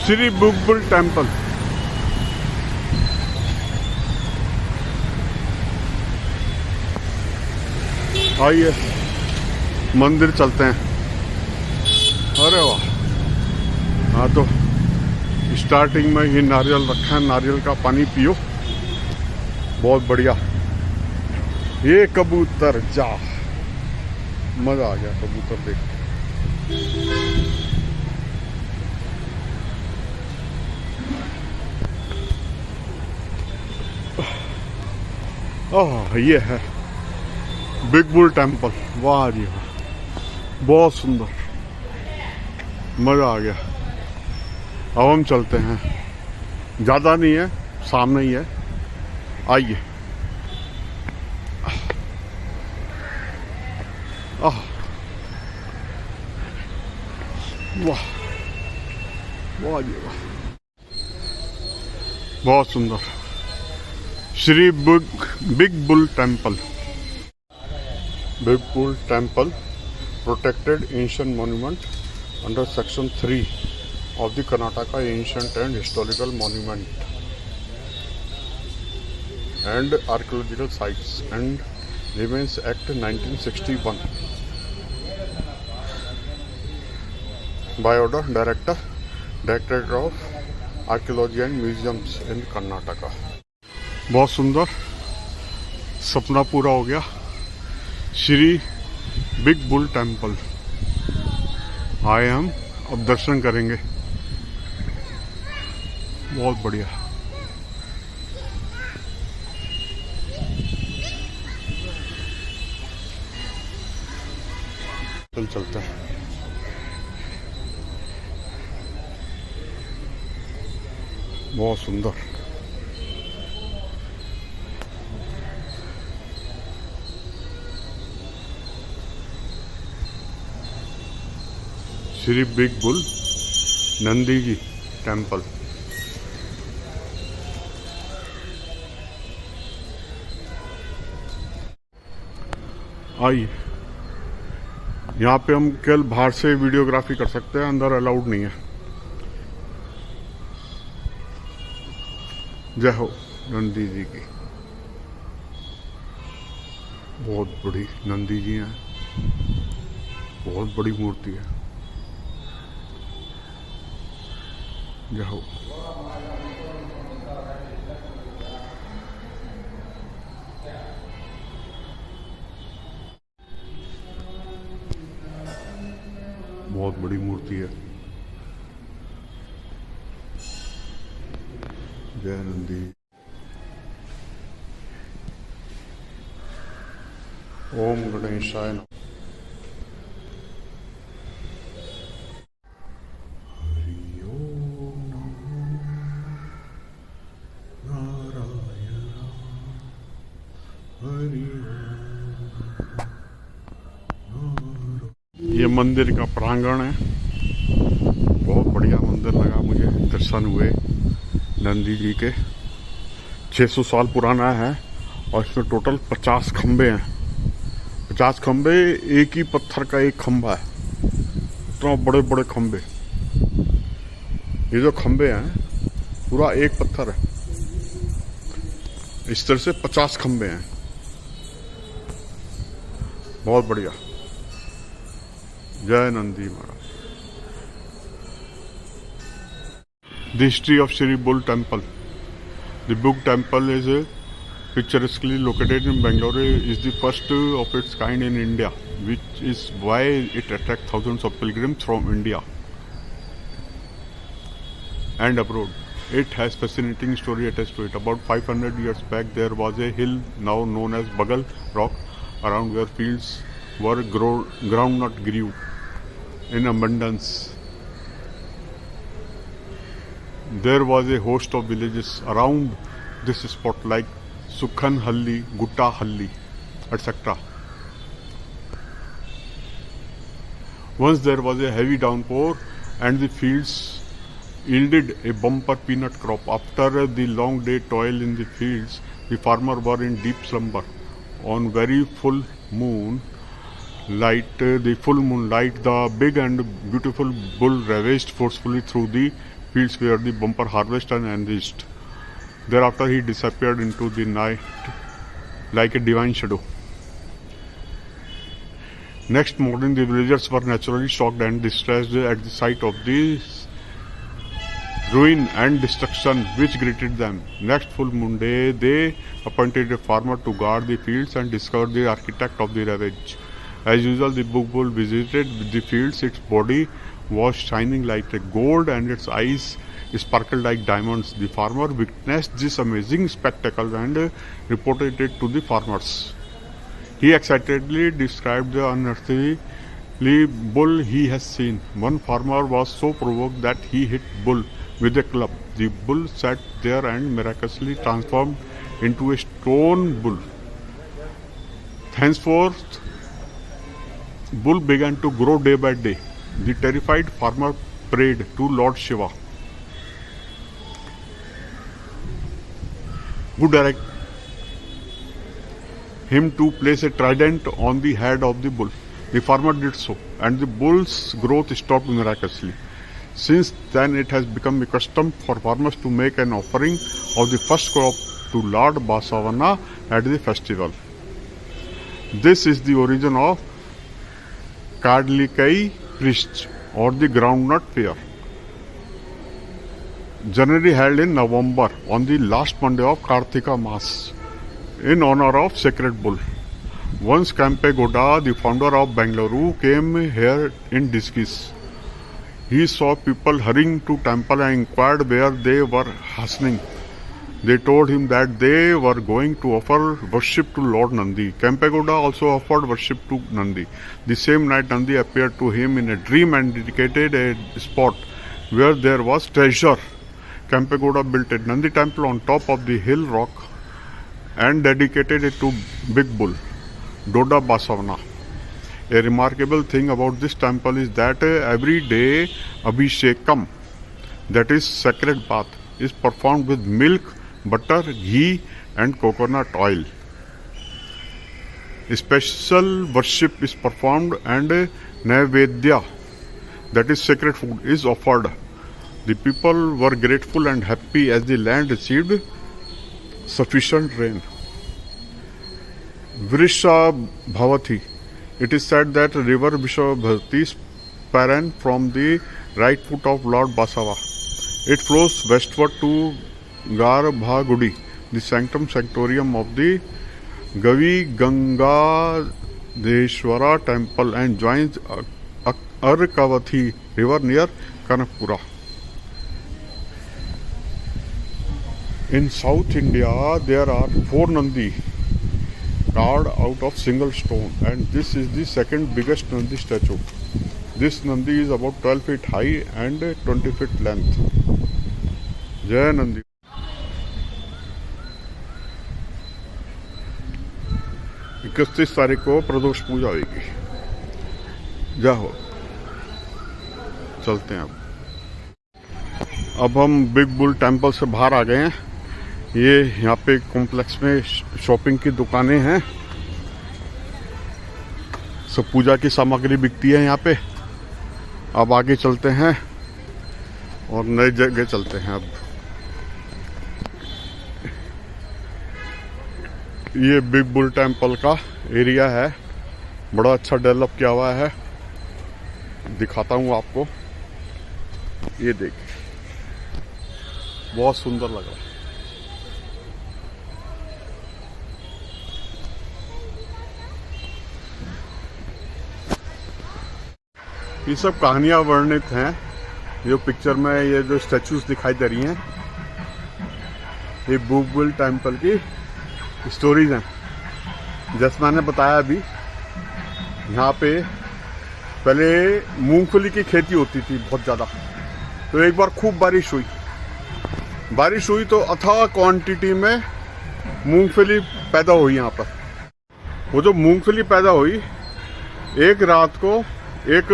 Shri bull temple. आइए मंदिर चलते हैं। अरे वाह, हाँ तो स्टार्टिंग में ही नारियल रखा है, नारियल का पानी पियो, बहुत बढ़िया। ये कबूतर जा, मजा आ गया कबूतर देख। ओह, ये है बिग बुल टेम्पल। वाह जी वाह, बहुत सुंदर, मजा आ गया। अब हम चलते हैं, ज़्यादा नहीं है, सामने ही है, आइए। आह, वाह वाह जी वाह, बहुत सुंदर। Shri big bull temple. Big bull temple protected ancient monument under section 3 of the Karnataka Ancient and Historical Monument and Archaeological Sites and Remains Act 1961 by order Directorate of Archaeology and Museums in Karnataka। बहुत सुंदर, सपना पूरा हो गया। Shri big bull temple आए हम, अब दर्शन करेंगे, बहुत बढ़िया। चलते हैं। बहुत सुंदर, Shri big bull Nandi ji temple. आइए, यहाँ पे हम केवल बाहर से वीडियोग्राफी कर सकते हैं, अंदर अलाउड नहीं है। जय हो नंदी जी की, बहुत बड़ी नंदी जी हैं, बहुत बड़ी मूर्ति है। जय हो। बहुत बड़ी मूर्ति है। जय नंदी। ओम गणेशाय नमः। ये मंदिर का प्रांगण है, बहुत बढ़िया मंदिर लगा मुझे, दर्शन हुए नंदी जी के। 600 साल पुराना है और इसमें टोटल 50 खंबे हैं। 50 खंबे, एक ही पत्थर का एक खंबा है, इतना बड़े बड़े खंबे। ये जो खंबे हैं पूरा एक पत्थर है, इस तरह से 50 खंबे हैं, बहुत बढ़िया। जय नंदी महाराज। The history of Shri Bull Temple. The Bull Temple is picturesquely located in Bangalore. Is the first of its kind in India, which is why it attracts thousands of pilgrims from India and abroad. It has fascinating story attached to it. About 500 years back, there was a hill now known as Bagal Rock, around where fields were groundnut grew in abundance. There was a host of villages around this spot like Sukhanhalli, Guttahalli, etc. Once there was a heavy downpour and the fields yielded a bumper peanut crop. After the long day toil in the fields, the farmers were in deep slumber. On very full moon light, the big and beautiful bull ravaged forcefully through the fields where the bumper harvest and enriched. Thereafter he disappeared into the night like a divine shadow. Next morning the villagers were naturally shocked and distressed at the sight of this ruin and destruction which greeted them. Next full moon day they appointed a farmer to guard the fields and discovered the architect of the ravage. As usual, the Bug Bull visited the fields. Its body was shining like a gold and its eyes sparkled like diamonds. The farmer witnessed this amazing spectacle and reported it to the farmers. He excitedly described the unearthly bull he has seen. One farmer was so provoked that he hit Bull with a club. The bull sat there and miraculously transformed into a stone bull. Henceforth, Bull began to grow day by day. The terrified farmer prayed to Lord Shiva, who directed him to place a trident on the head of the bull. The farmer did so, and the bull's growth stopped miraculously. Since then, it has become a custom for farmers to make an offering of the first crop to Lord Basavana at the festival. This is the origin of Kadlikai Prishth or the groundnut fair, generally held in November on the last Monday of Kartika Mass in honor of Sacred Bull. Once Kempe Gowda, the founder of Bengaluru, came here in disguise. He saw people hurrying to temple and inquired where they were hastening. They told him that they were going to offer worship to Lord Nandi. Kempe Gowda also offered worship to Nandi. The same night Nandi appeared to him in a dream and indicated a spot where there was treasure. Kempe Gowda built a Nandi temple on top of the hill rock and dedicated it to Big Bull, Doda Basavana. A remarkable thing about this temple is that every day Abhishekam, that is sacred bath, is performed with milk, butter, ghee and coconut oil. A special worship is performed and Naivedya, that is sacred food, is offered. The people were grateful and happy as the land received sufficient rain. Vrishabhavati. It is said that river Vrishabhavati sprang from the right foot of Lord Basava. It flows westward to Garbhagudi, the sanctorium of the Gavi Gangadeshwara temple, and joins Arkavati river near Kanakpura. In South India, there are 4 Nandi carved out of single stone, and this is the second biggest Nandi statue. This Nandi is about 12 feet high and 20 feet length. Jai Nandi. 31 तारीख को प्रदोष पूजा होगी। जय हो। चलते हैं अब हम big bull temple से बाहर आ गए हैं। ये यहाँ पे कॉम्प्लेक्स में शॉपिंग की दुकानें हैं, सब पूजा की सामग्री बिकती है यहाँ पे। अब आगे चलते हैं और नई जगह चलते हैं। अब ये बिग बुल टेम्पल का एरिया है, बड़ा अच्छा डेवलप किया हुआ है। दिखाता हूँ आपको, ये देखिए, बहुत सुंदर लग रहा है। ये सब कहानियां वर्णित हैं जो पिक्चर में, ये जो स्टैचूज दिखाई दे रही हैं, ये बिग बुल टेम्पल की स्टोरीज हैं। जैसे मैंने बताया अभी, यहाँ पे पहले मूंगफली की खेती होती थी बहुत ज़्यादा। तो एक बार खूब बारिश हुई तो अथाह क्वांटिटी में मूंगफली पैदा हुई यहाँ पर। वो जो मूंगफली पैदा हुई, एक रात को एक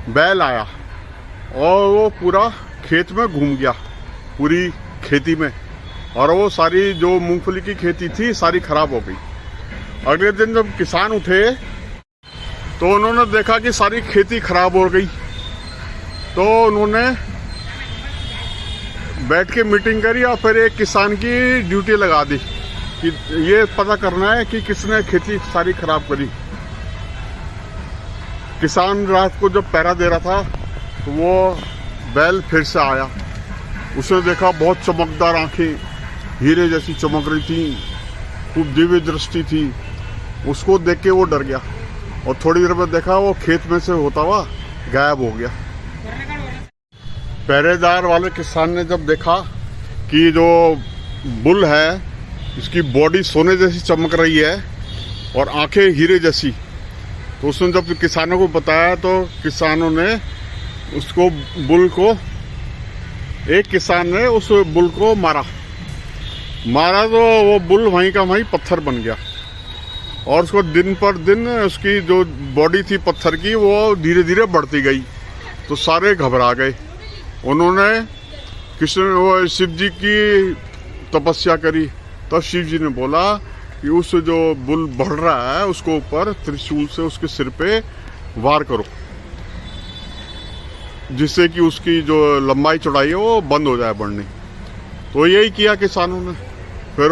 बैल आया और वो पूरा खेत में घूम गया, पूरी खेती में, और वो सारी जो मूंगफली की खेती थी सारी खराब हो गई। अगले दिन जब किसान उठे तो उन्होंने देखा कि सारी खेती खराब हो गई। तो उन्होंने बैठ के मीटिंग करी और फिर एक किसान की ड्यूटी लगा दी कि ये पता करना है कि किसने खेती सारी खराब करी। किसान रात को जब पहरा दे रहा था तो वो बैल फिर से आया, उसने देखा बहुत चमकदार आंखें हीरे जैसी चमक रही थी, खूब दिव्य दृष्टि थी। उसको देख के वो डर गया और थोड़ी देर बाद देखा वो खेत में से होता हुआ गायब हो गया। पहरेदार वाले किसान ने जब देखा कि जो बुल है इसकी बॉडी सोने जैसी चमक रही है और आंखें हीरे जैसी, तो उसने जब किसानों को बताया तो किसानों ने उसको बुल को, एक किसान ने उस बुल को मारा तो वो बुल वहीं का वहीं पत्थर बन गया और उसको दिन पर दिन उसकी जो बॉडी थी पत्थर की वो धीरे धीरे बढ़ती गई। तो सारे घबरा गए। उन्होंने वो शिव जी की तपस्या करी। तब शिव जी ने बोला कि उस जो बुल बढ़ रहा है उसको ऊपर त्रिशूल से उसके सिर पे वार करो, जिससे कि उसकी जो लंबाई चौड़ाई है वो बंद हो जाए बढ़नी। तो यही किया किसानों ने। फिर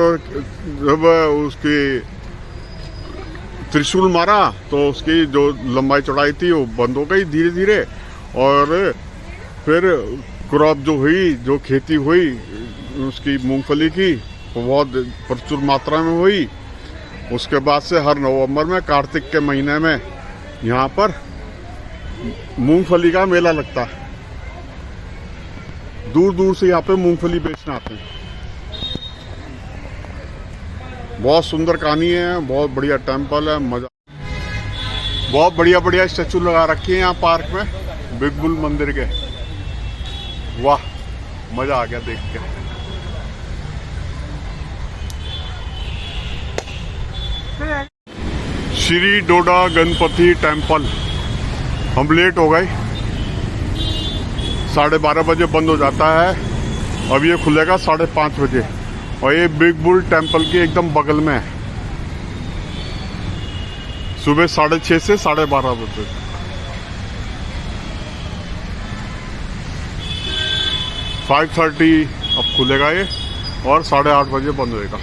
जब उसकी त्रिशूल मारा तो उसकी जो लंबाई चौड़ाई थी वो बंद हो गई धीरे धीरे। और फिर क्रॉप जो हुई, जो खेती हुई उसकी मूंगफली की, वो बहुत प्रचुर मात्रा में हुई। उसके बाद से हर नवंबर में कार्तिक के महीने में यहाँ पर मूंगफली का मेला लगता है। दूर दूर से यहाँ पे मूंगफली बेचने आते हैं। बहुत सुंदर कहानी है, बहुत बढ़िया टेम्पल है, मजा, बहुत बढ़िया बढ़िया स्टैचू लगा रखी है यहाँ पार्क में बिग बुल मंदिर के। वाह, मजा आ गया देख के। श्री डोडा गणपति टेम्पल। हम लेट हो गए, 12:30 बजे बंद हो जाता है। अब ये खुलेगा 5:30 बजे और ये बिग बुल टेम्पल के एकदम बगल में है। सुबह 6:30 से 12:30 बजे। फाइव 5:30 अब खुलेगा ये और 8:30 बजे बंद होएगा।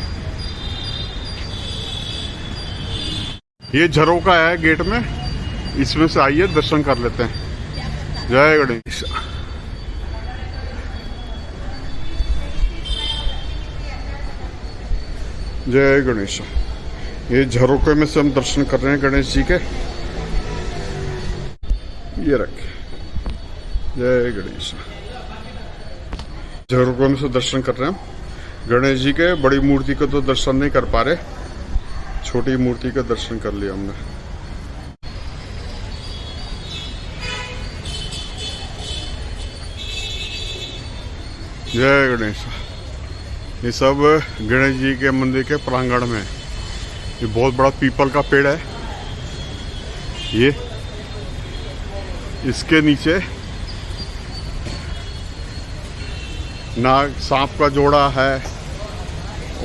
ये झरोका है गेट में, इसमें से आइए दर्शन कर लेते हैं। जय गणेश। जय गणेश। ये झरोके में से हम दर्शन कर रहे हैं गणेश जी के। ये रखे। जय गणेश। झरोके में से दर्शन कर रहे हैं गणेश जी के। बड़ी मूर्ति को तो दर्शन नहीं कर पा रहे, छोटी मूर्ति का दर्शन कर लिया हमने। जय गणेश। ये सब गणेश जी के मंदिर के प्रांगण में। ये बहुत बड़ा पीपल का पेड़ है। ये इसके नीचे नाग सांप का जोड़ा है,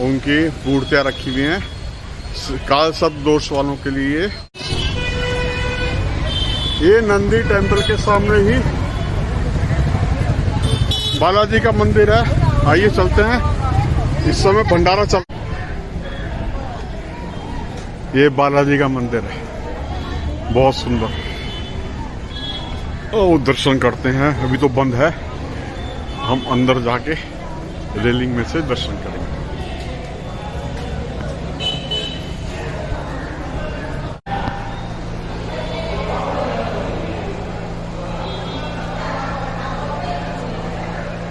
उनकी मूर्तियां रखी हुई हैं काल सब दोष वालों के लिए। ये नंदी टेम्पल के सामने ही बालाजी का मंदिर है। आइए चलते हैं। इस समय भंडारा चल, ये बालाजी का मंदिर है, बहुत सुंदर। ओ, दर्शन करते हैं। अभी तो बंद है, हम अंदर जाके रेलिंग में से दर्शन करेंगे।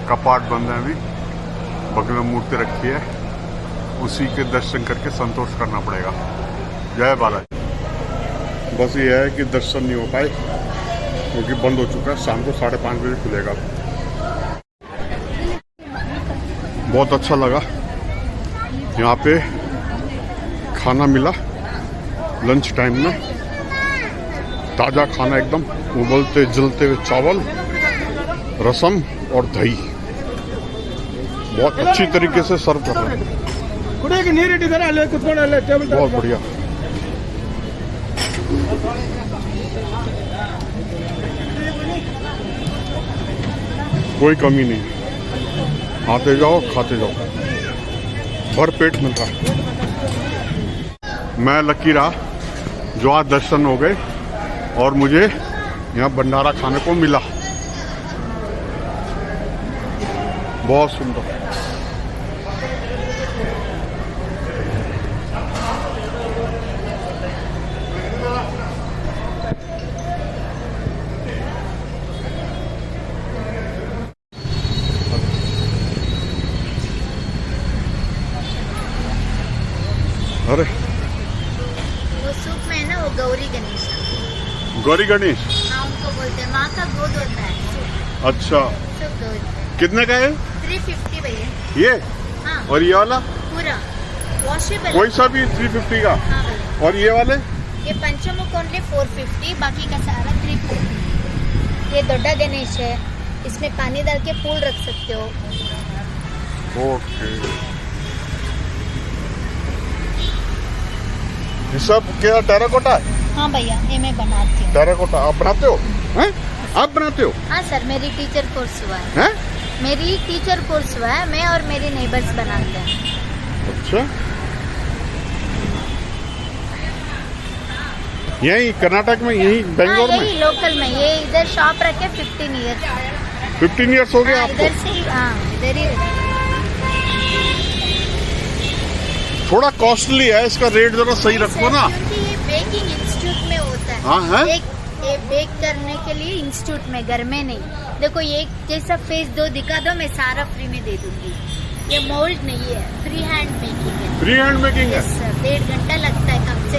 कपाट बंद है, अभी बगल में मूर्ति रखी है, उसी के दर्शन करके संतोष करना पड़ेगा। जय बालाजी। बस ये है कि दर्शन नहीं हो पाए क्योंकि बंद हो चुका है। शाम को 5:30 बजे खुलेगा। बहुत अच्छा लगा यहाँ पे, खाना मिला लंच टाइम में, ताज़ा खाना एकदम, उबलते जलते हुए चावल, रसम और दही, बहुत अच्छी तरीके से सर्व कर रहे हैं। बहुत बढ़िया। कोई कमी नहीं। आते जाओ खाते जाओ, भर पेट मिल रहा है। मैं लकी रहा जो आज दर्शन हो गए और मुझे यहाँ भंडारा खाने को मिला। बहुत सुंदर। अरे वो सूप में है ना, वो गौरी गणेश। गौरी गणेश, हाँ उनको बोलते हैं, माँ का गोद होता है सूप। अच्छा सूप गौरी कितने का है 350 भैया। ये? हाँ और ये वाला पूरा वॉशेबल। कोई सा भी 350 का? हाँ भैया। और ये वाले? ये पंचमुख ओनली 450, बाकी का सारा 350। ये दोड्डा गणेश है, इसमें पानी डाल के फूल रख सकते हो। ओके, ये सब क्या टेराकोटा है? हाँ भैया, ये मैं बनाती हूँ। टेराकोटा आप बनाते हो? हैं? आप बनाते हो? हाँ सर, मेरी टीचर कोर्स हुआ है। हैं? मेरी टीचर कोर्स हुआ है, मैं और मेरी नेबर्स बनाते हैं। अच्छा, यही कर्नाटक में, यही हाँ बेंगलोर यही में? लोकल में, ये इधर शॉप रखे 15 ईयर्स। 15 ईयर्स हो गए हाँ, आपको? इधर से ही, हाँ इधर ही रहते हैं। थोड़ा कॉस्टली है, इसका रेट जरा सही रखो ना। क्योंकि ये बेकिंग इंस्टीट्यूट में होता है। हाँ है? ये बेक करने के लिए इंस्टीट्यूट में, घर में नहीं। देखो ये जैसा फेस दो दिखा दो, मैं सारा फ्री में दे दूंगी। ये मोल्ड नहीं है, फ्री हैंड मेकिंग है। फ्री हैंड मेकिंग है? यस सर, 1.5 घंटा लगता है कम से